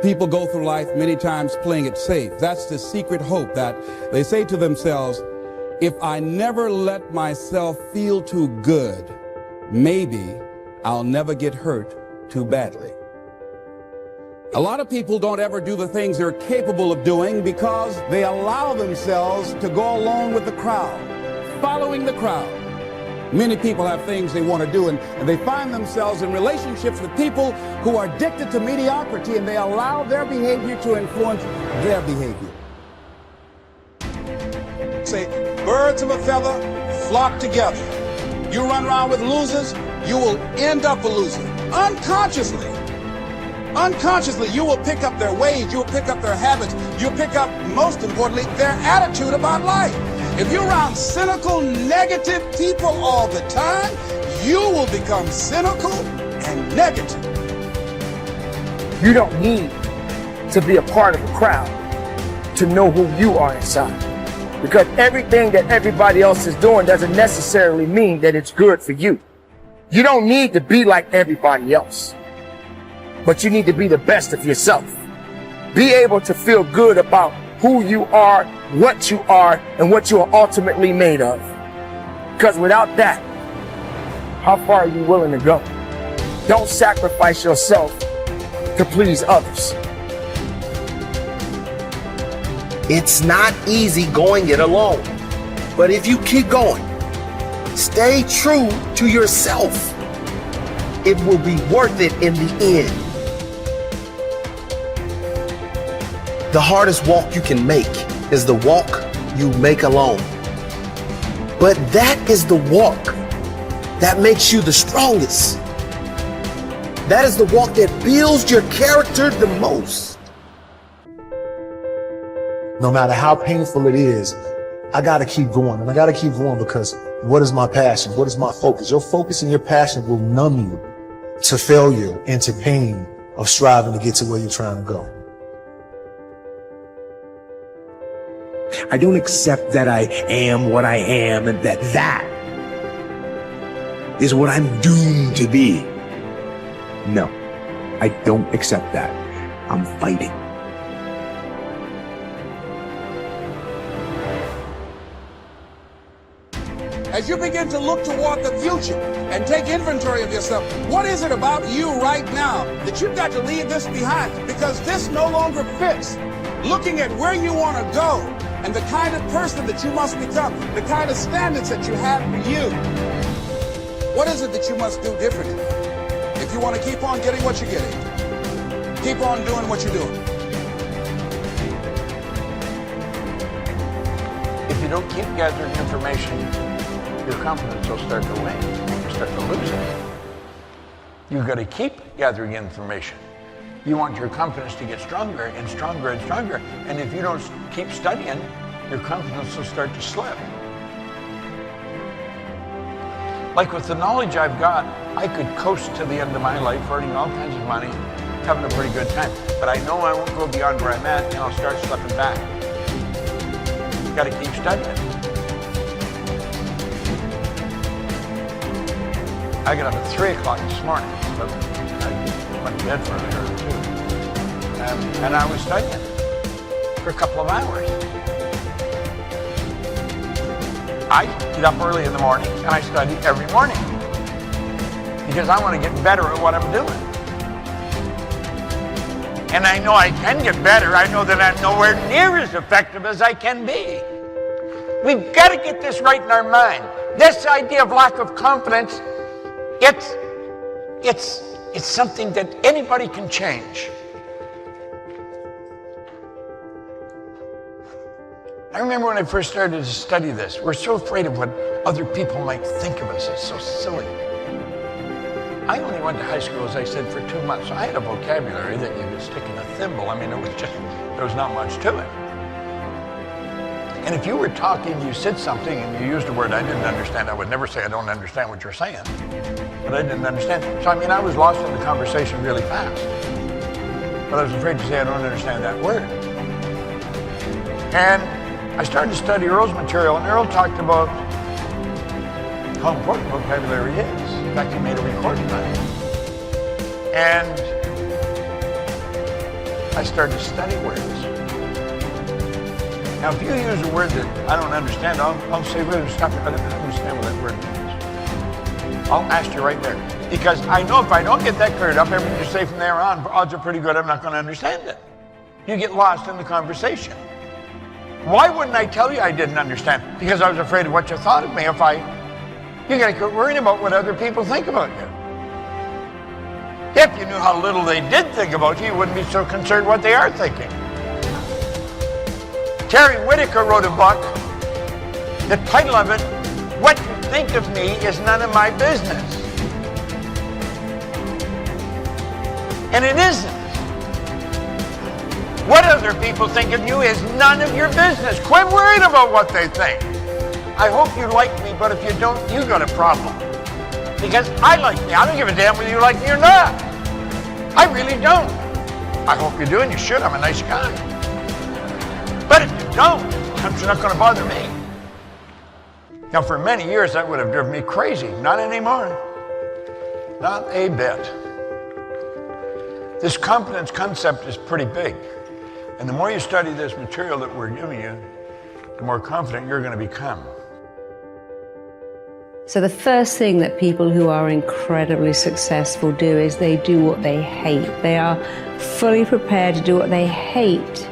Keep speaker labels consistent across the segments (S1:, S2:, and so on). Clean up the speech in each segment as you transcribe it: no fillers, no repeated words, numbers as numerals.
S1: People go through life many times playing it safe. That's the secret hope that they say to themselves, if I never let myself feel too good, maybe I'll never get hurt too badly. A lot of people don't ever do the things they're capable of doing because they allow themselves to go along with the crowd, following the crowd. Many people have things they want to do, and they find themselves in relationships with people who are addicted to mediocrity, and they allow their behavior to influence their behavior. Say, birds of a feather flock together. You run around with losers, you will end up a loser. Unconsciously, you will pick up their ways, you will pick up their habits, you'll pick up, most importantly, their attitude about life. If you're around cynical, negative people all the time, you will become cynical and negative.
S2: You don't need to be a part of a crowd to know who you are inside. Because everything that everybody else is doing doesn't necessarily mean that it's good for you. You don't need to be like everybody else, but you need to be the best of yourself. Be able to feel good about who you are, what you are, and what you are ultimately made of. Because without that, how far are you willing to go? Don't sacrifice yourself to please others.
S3: It's not easy going it alone, but if you keep going, stay true to yourself, it will be worth it in the end. The hardest walk you can make is the walk you make alone. But that is the walk that makes you the strongest. That is the walk that builds your character the most.
S4: No matter how painful it is, I gotta keep going. And I gotta keep going because what is my passion? What is my focus? Your focus and your passion will numb you to failure and to pain of striving to get to where you're trying to go.
S5: I don't accept that I am what I am and that is what I'm doomed to be. No, I don't accept that. I'm fighting.
S1: As you begin to look toward the future and take inventory of yourself, what is it about you right now that you've got to leave this behind? Because this no longer fits. Looking at where you want to go and the kind of person that you must become, the kind of standards that you have for you. What is it that you must do differently if you want to keep on getting what you're getting? Keep on doing what you're doing.
S6: If you don't keep gathering information, your confidence will start to wane. You'll start to lose it. You've got to keep gathering information. You want your confidence to get stronger and stronger and stronger. And if you don't keep studying, your confidence will start to slip. Like with the knowledge I've got, I could coast to the end of my life, earning all kinds of money, having a pretty good time. But I know I won't go beyond where I'm at, and I'll start slipping back. Got to keep studying. I got up at 3 o'clock this morning, but I went to bed for an hour or two. And I was studying for a couple of hours. I get up early in the morning and I study every morning because I want to get better at what I'm doing. And I know I can get better. I know that I'm nowhere near as effective as I can be. We've got to get this right in our mind. This idea of lack of confidence, it's something that anybody can change. I remember when I first started to study this, we're so afraid of what other people might think of us. It's so silly. I only went to high school, as I said, for 2 months. So I had a vocabulary that you could stick in a thimble. I mean, there was not much to it. And if you were talking, you said something and you used a word I didn't understand, I would never say I don't understand what you're saying. But I didn't understand. So I mean, I was lost in the conversation really fast. But I was afraid to say I don't understand that word. And I started to study Earl's material, and Earl talked about how important vocabulary is. In fact, he made a recording on it. And I started to study words. Now, if you use a word that I don't understand, I'll say, wait, stop it. I don't understand what that word means. I'll ask you right there. Because I know if I don't get that cleared up, everything you say from there on, odds are pretty good I'm not going to understand it. You get lost in the conversation. Why wouldn't I tell you I didn't understand? Because I was afraid of what you thought of me. You got to quit worrying about what other people think about you. If you knew how little they did think about you, you wouldn't be so concerned what they are thinking. Terry Whitaker wrote a book. The title of it, What You Think of Me Is None of My Business. And it isn't. What other people think of you is none of your business. Quit worrying about what they think. I hope you like me, but if you don't, you got a problem. Because I like me. I don't give a damn whether you like me or not. I really don't. I hope you do, and you should. I'm a nice guy. But if you don't, it's not going to bother me. Now, for many years, that would have driven me crazy. Not anymore. Not a bit. This confidence concept is pretty big. And the more you study this material that we're giving you, the more confident you're going to become.
S7: So the first thing that people who are incredibly successful do is they do what they hate. They are fully prepared to do what they hate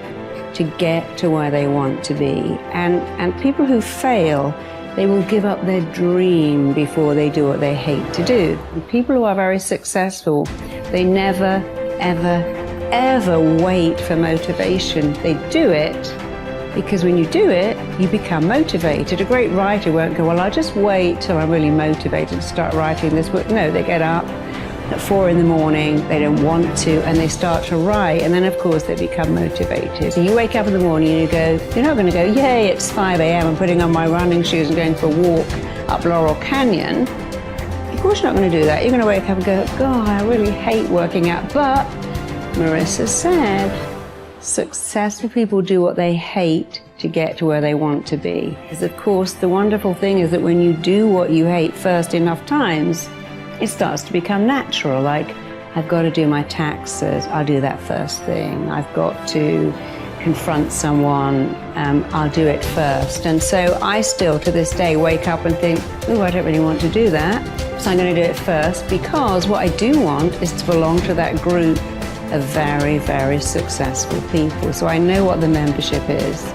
S7: to get to where they want to be. And people who fail, they will give up their dream before they do what they hate to do. And people who are very successful, they never, ever, ever wait for motivation. They do it because when you do it, you become motivated. A great writer won't go, well, I'll just wait till I'm really motivated to start writing this book. No, they get up at 4 in the morning, they don't want to, and they start to write, and then of course they become motivated. So you wake up in the morning and you go, you're not going to go, yay, it's 5 a.m. I'm putting on my running shoes and going for a walk up Laurel Canyon. Of course you're not going to do that. You're going to wake up and go, God, I really hate working out. But Marissa said, successful people do what they hate to get to where they want to be. Because of course the wonderful thing is that when you do what you hate first enough times, it starts to become natural. Like, I've got to do my taxes, I'll do that first thing. I've got to confront someone, I'll do it first. And so I still, to this day, wake up and think, oh, I don't really want to do that, so I'm going to do it first, because what I do want is to belong to that group of very, very successful people. So I know what the membership is.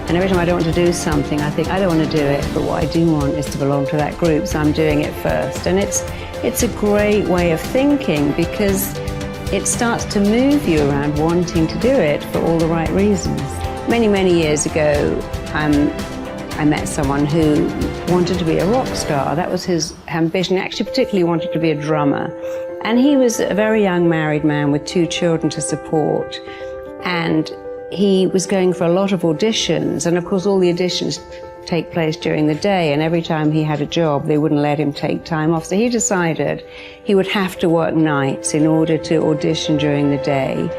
S7: And every time I don't want to do something, I think, I don't want to do it, but what I do want is to belong to that group, so I'm doing it first. And it's a great way of thinking, because it starts to move you around wanting to do it for all the right reasons. Many, many years ago, I met someone who wanted to be a rock star. That was his ambition. He actually particularly wanted to be a drummer. And he was a very young married man with 2 children to support. And he was going for a lot of auditions. And of course, all the auditions take place during the day, and every time he had a job, they wouldn't let him take time off. So he decided he would have to work nights in order to audition during the day.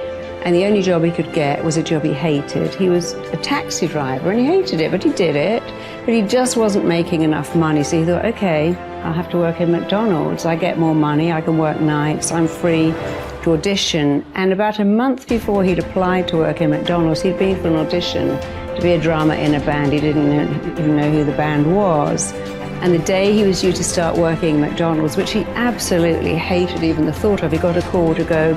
S7: And the only job he could get was a job he hated. He was a taxi driver, and he hated it, but he did it. But he just wasn't making enough money, so he thought, okay, I'll have to work in McDonald's. I get more money, I can work nights, I'm free to audition. And about a month before he'd applied to work in McDonald's, he'd been for an audition to be a drummer in a band. He didn't even know who the band was. And the day he was due to start working in McDonald's, which he absolutely hated even the thought of, he got a call to go,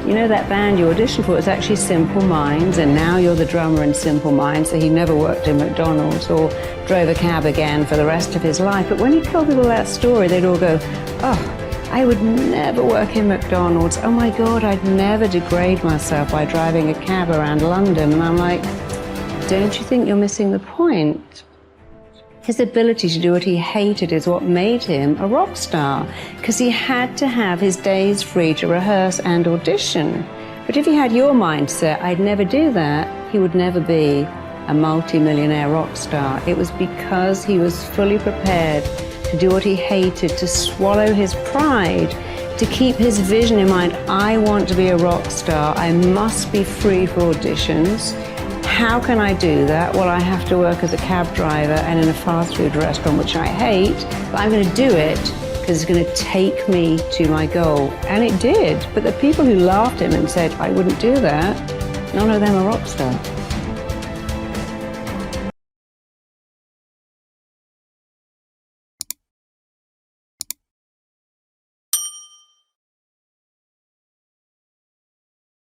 S7: you know, that band you auditioned for is actually Simple Minds, and now you're the drummer in Simple Minds. So he never worked in McDonald's or drove a cab again for the rest of his life. But when he told people that story, they'd all go, oh, I would never work in McDonald's. Oh my God, I'd never degrade myself by driving a cab around London. And I'm like, don't you think you're missing the point? His ability to do what he hated is what made him a rock star, because he had to have his days free to rehearse and audition. But if he had your mindset, I'd never do that, he would never be a multi-millionaire rock star. It was because he was fully prepared to do what he hated, to swallow his pride, to keep his vision in mind. I want to be a rock star. I must be free for auditions. How can I do that? Well, I have to work as a cab driver and in a fast food restaurant, which I hate, but I'm going to do it because it's going to take me to my goal. And it did. But the people who laughed at him and said, I wouldn't do that, None of them are rock stars.